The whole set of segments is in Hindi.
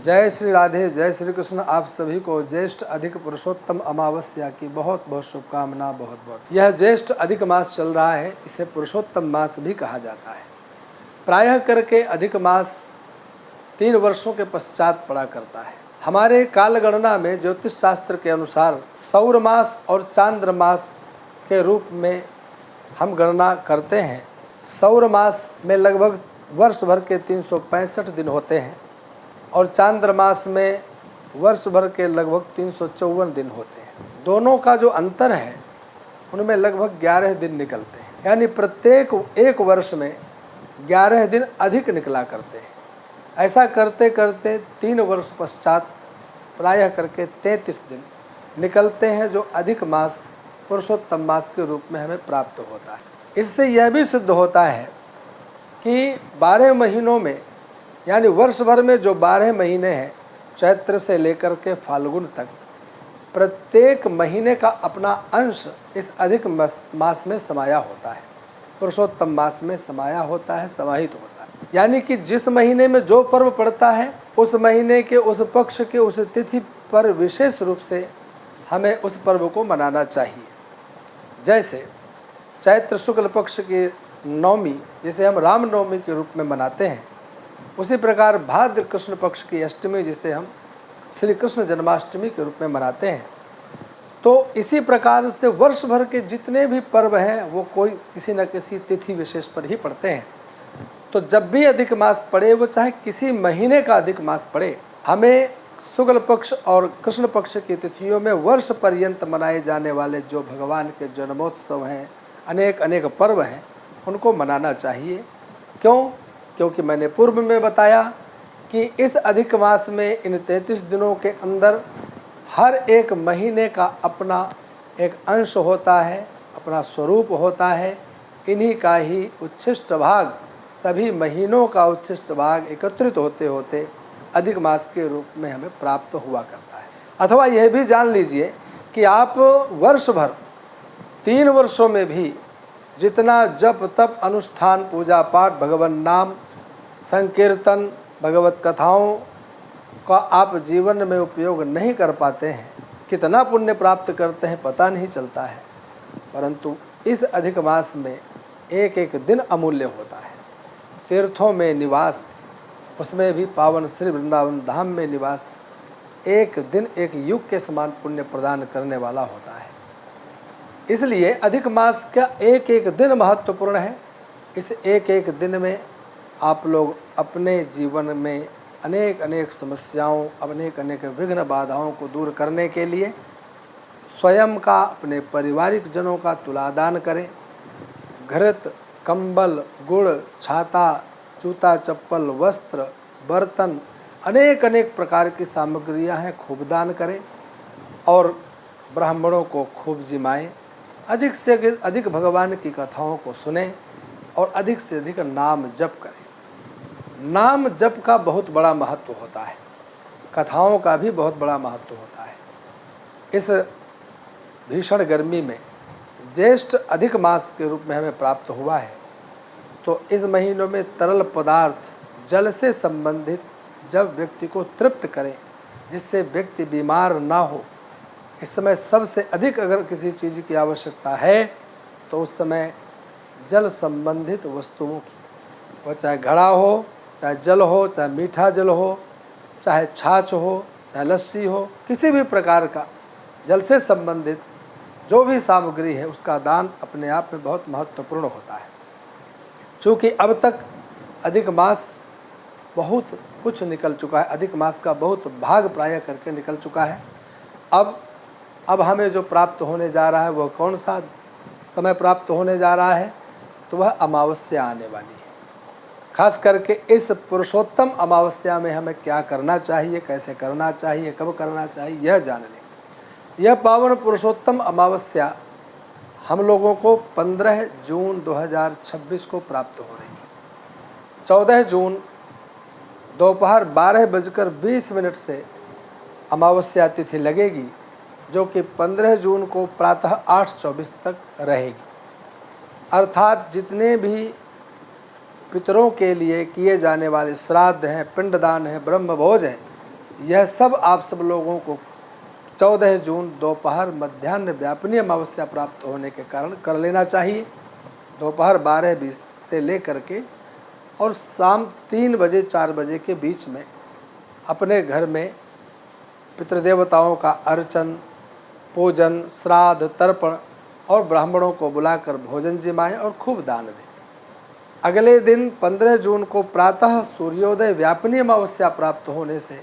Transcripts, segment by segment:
जय श्री राधे, जय श्री कृष्ण। आप सभी को ज्येष्ठ अधिक पुरुषोत्तम अमावस्या की बहुत बहुत शुभकामना। यह ज्येष्ठ अधिक मास चल रहा है, इसे पुरुषोत्तम मास भी कहा जाता है। प्रायः करके अधिक मास 3 वर्षों के पश्चात पड़ा करता है। हमारे कालगणना में ज्योतिष शास्त्र के अनुसार सौर मास और चांद्र मास के रूप में हम गणना करते हैं। सौर मास में लगभग वर्ष भर के 365 दिन होते हैं और चांद्र मास में वर्ष भर के लगभग 354 दिन होते हैं। दोनों का जो अंतर है उनमें लगभग 11 दिन निकलते हैं, यानी प्रत्येक एक वर्ष में 11 दिन अधिक निकला करते हैं। ऐसा करते करते 3 वर्ष पश्चात प्रायः करके 33 दिन निकलते हैं, जो अधिक मास पुरुषोत्तम मास के रूप में हमें प्राप्त होता है। इससे यह भी सिद्ध होता है कि 12 महीनों में, यानी वर्ष भर में जो 12 महीने हैं, चैत्र से लेकर के फाल्गुन तक, प्रत्येक महीने का अपना अंश इस अधिक मास में समाया होता है, पुरुषोत्तम मास में समाया होता है, समाहित होता है। यानी कि जिस महीने में जो पर्व पड़ता है, उस महीने के उस पक्ष के उस तिथि पर विशेष रूप से हमें उस पर्व को मनाना चाहिए। जैसे चैत्र शुक्ल पक्ष की नवमी, जिसे हम रामनवमी के रूप में मनाते हैं, उसी प्रकार भाद्र कृष्ण पक्ष की अष्टमी, जिसे हम श्री कृष्ण जन्माष्टमी के रूप में मनाते हैं। तो इसी प्रकार से वर्ष भर के जितने भी पर्व हैं वो कोई किसी न किसी तिथि विशेष पर ही पड़ते हैं। तो जब भी अधिक मास पड़े, वो चाहे किसी महीने का अधिक मास पड़े, हमें शुक्ल पक्ष और कृष्ण पक्ष की तिथियों में वर्ष पर्यंत मनाए जाने वाले जो भगवान के जन्मोत्सव हैं, अनेक अनेक पर्व हैं, उनको मनाना चाहिए। क्यों? क्योंकि मैंने पूर्व में बताया कि इस अधिक मास में इन 33 दिनों के अंदर हर एक महीने का अपना एक अंश होता है, अपना स्वरूप होता है। इन्हीं का ही उच्छिष्ट भाग, सभी महीनों का उच्छिष्ट भाग एकत्रित होते होते अधिक मास के रूप में हमें प्राप्त हुआ करता है। अथवा यह भी जान लीजिए कि आप वर्ष भर 3 वर्षों में भी जितना जप तप अनुष्ठान पूजा पाठ भगवान नाम संकीर्तन भगवत कथाओं का आप जीवन में उपयोग नहीं कर पाते हैं, कितना पुण्य प्राप्त करते हैं पता नहीं चलता है। परंतु इस अधिक मास में एक एक दिन अमूल्य होता है। तीर्थों में निवास, उसमें भी पावन श्री वृंदावन धाम में निवास, एक दिन एक युग के समान पुण्य प्रदान करने वाला होता है। इसलिए अधिक मास का एक एक दिन महत्वपूर्ण है। इस एक एक दिन में आप लोग अपने जीवन में अनेक अनेक समस्याओं, अनेक अनेक विघ्न बाधाओं को दूर करने के लिए स्वयं का, अपने पारिवारिक जनों का तुलादान करें। घृत, कंबल, गुड़, छाता, जूता चप्पल, वस्त्र, बर्तन, अनेक अनेक प्रकार की सामग्रियां हैं, खूब दान करें और ब्राह्मणों को खूब जिमाएं। अधिक से अधिक भगवान की कथाओं को सुनें और अधिक से अधिक नाम जप करें। नाम जप का बहुत बड़ा महत्व होता है, कथाओं का भी बहुत बड़ा महत्व होता है। इस भीषण गर्मी में ज्येष्ठ अधिक मास के रूप में हमें प्राप्त हुआ है, तो इस महीनों में तरल पदार्थ, जल से संबंधित जब व्यक्ति को तृप्त करें, जिससे व्यक्ति बीमार ना हो। इस समय सबसे अधिक अगर किसी चीज़ की आवश्यकता है तो उस समय जल संबंधित वस्तुओं की, वह चाहे घड़ा हो, चाहे जल हो, चाहे मीठा जल हो, चाहे छाछ हो, चाहे लस्सी हो, किसी भी प्रकार का जल से संबंधित जो भी सामग्री है, उसका दान अपने आप में बहुत महत्वपूर्ण होता है। चूँकि अब तक अधिक मास बहुत कुछ निकल चुका है, अधिक मास का बहुत भाग प्रायः करके निकल चुका है। अब हमें जो प्राप्त होने जा रहा है, वह कौन सा समय प्राप्त होने जा रहा है? तो वह अमावस्या आने वाली है। खास करके इस पुरुषोत्तम अमावस्या में हमें क्या करना चाहिए, कैसे करना चाहिए, कब करना चाहिए, यह जान लें। यह पावन पुरुषोत्तम अमावस्या हम लोगों को 15 जून 2026 को प्राप्त हो रही है। 14 जून दोपहर 12:20 से अमावस्या तिथि लगेगी, जो कि 15 जून को प्रातः 8:24 तक रहेगी। अर्थात जितने भी पितरों के लिए किए जाने वाले श्राद्ध हैं, पिंडदान है, ब्रह्मभोज हैं, यह सब आप सब लोगों को 14 जून दोपहर मध्याह्न व्यापनीय अमावस्या प्राप्त होने के कारण कर लेना चाहिए। दोपहर 12:20 से लेकर के और शाम 3 बजे 4 बजे के बीच में अपने घर में पितृदेवताओं का अर्चन, पूजन, श्राद्ध, तर्पण और ब्राह्मणों को बुलाकर भोजन जिमाएं और खूब दान दें। अगले दिन 15 जून को प्रातः सूर्योदय व्यापनीय अमावस्या प्राप्त होने से,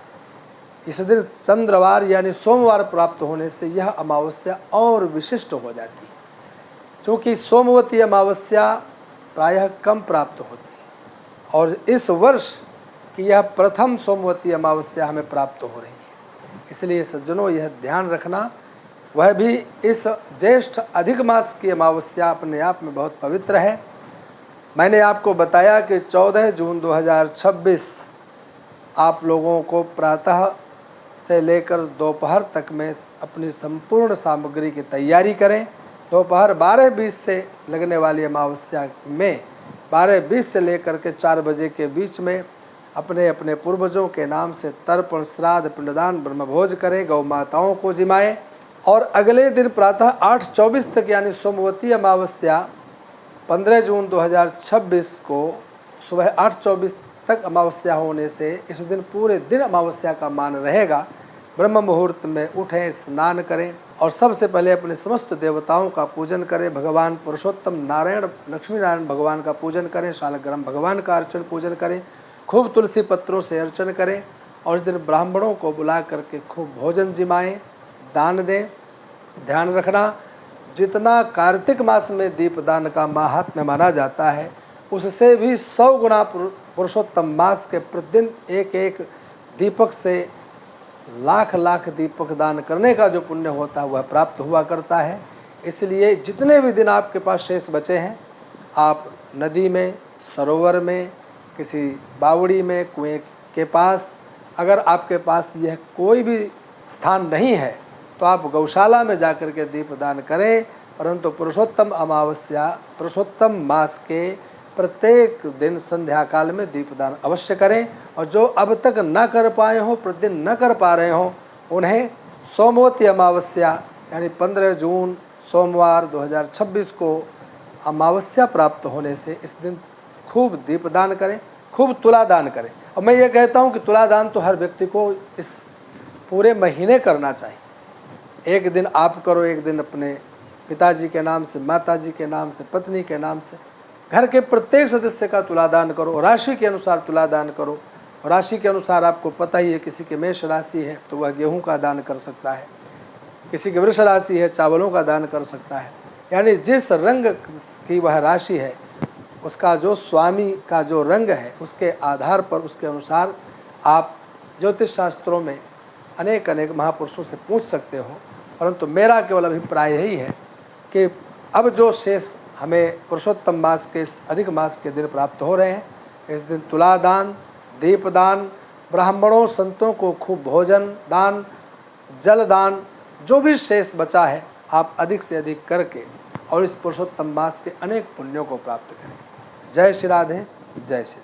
इस दिन चंद्रवार यानी सोमवार प्राप्त होने से यह अमावस्या और विशिष्ट हो जाती है। चूँकि सोमवती अमावस्या प्रायः कम प्राप्त होती है और इस वर्ष की यह प्रथम सोमवती अमावस्या हमें प्राप्त हो रही है। इसलिए सज्जनों, यह ध्यान रखना, वह भी इस ज्येष्ठ अधिक मास की अमावस्या अपने आप में बहुत पवित्र है। मैंने आपको बताया कि 14 जून 2026 आप लोगों को प्रातः से लेकर दोपहर तक में अपनी संपूर्ण सामग्री की तैयारी करें। दोपहर 12:20 से लगने वाली अमावस्या में 12:20 से लेकर के 4 बजे के बीच में अपने अपने पूर्वजों के नाम से तर्पण, श्राद्ध, पिंडदान, ब्रह्मभोज करें, गौ माताओं को जिमाएं और अगले दिन प्रातः 8:24 तक यानी सोमवती अमावस्या 15 जून 2026 को सुबह 8:24 तक अमावस्या होने से इस दिन पूरे दिन अमावस्या का मान रहेगा। ब्रह्म मुहूर्त में उठें, स्नान करें और सबसे पहले अपने समस्त देवताओं का पूजन करें। भगवान पुरुषोत्तम नारायण, लक्ष्मी नारायण भगवान का पूजन करें, शालग्राम भगवान का अर्चन पूजन करें, खूब तुलसी पत्रों से अर्चन करें और इस दिन ब्राह्मणों को बुला करके खूब भोजन जिमाएं, दान दें। ध्यान रखना, जितना कार्तिक मास में दीपदान का माहात्म्य माना जाता है, उससे भी 100 गुना पुरुषोत्तम मास के प्रतिदिन एक एक दीपक से लाख लाख दीपक दान करने का जो पुण्य होता है वह प्राप्त हुआ करता है। इसलिए जितने भी दिन आपके पास शेष बचे हैं, आप नदी में, सरोवर में, किसी बावड़ी में, कुएं के पास, अगर आपके पास यह कोई भी स्थान नहीं है तो आप गौशाला में जाकर के दीपदान करें। परंतु पुरुषोत्तम अमावस्या, पुरुषोत्तम मास के प्रत्येक दिन संध्या काल में दीपदान अवश्य करें और जो अब तक न कर पाए हों, प्रतिदिन न कर पा रहे हों, उन्हें सोमवती अमावस्या यानी 15 जून सोमवार 2026 को अमावस्या प्राप्त होने से इस दिन खूब दीपदान करें, खूब तुला दान करें। और मैं ये कहता हूँ कि तुला दान तो हर व्यक्ति को इस पूरे महीने करना चाहिए। एक दिन आप करो, एक दिन अपने पिताजी के नाम से, माताजी के नाम से, पत्नी के नाम से, घर के प्रत्येक सदस्य का तुलादान करो। राशि के अनुसार तुलादान करो। राशि के अनुसार आपको पता ही है, किसी के मेष राशि है तो वह गेहूं का दान कर सकता है, किसी की वृष राशि है चावलों का दान कर सकता है। यानी जिस रंग की वह राशि है, उसका जो स्वामी का जो रंग है, उसके आधार पर, उसके अनुसार आप ज्योतिष शास्त्रों में अनेक अनेक महापुरुषों से पूछ सकते हो। परंतु मेरा केवल अभिप्राय यही है कि अब जो शेष हमें पुरुषोत्तम मास के, इस अधिक मास के दिन प्राप्त हो रहे हैं, इस दिन तुलादान, दीपदान, ब्राह्मणों संतों को खूब भोजन दान, जल दान, जो भी शेष बचा है आप अधिक से अधिक करके और इस पुरुषोत्तम मास के अनेक पुण्यों को प्राप्त करें। जय श्री राधे, जय श्री।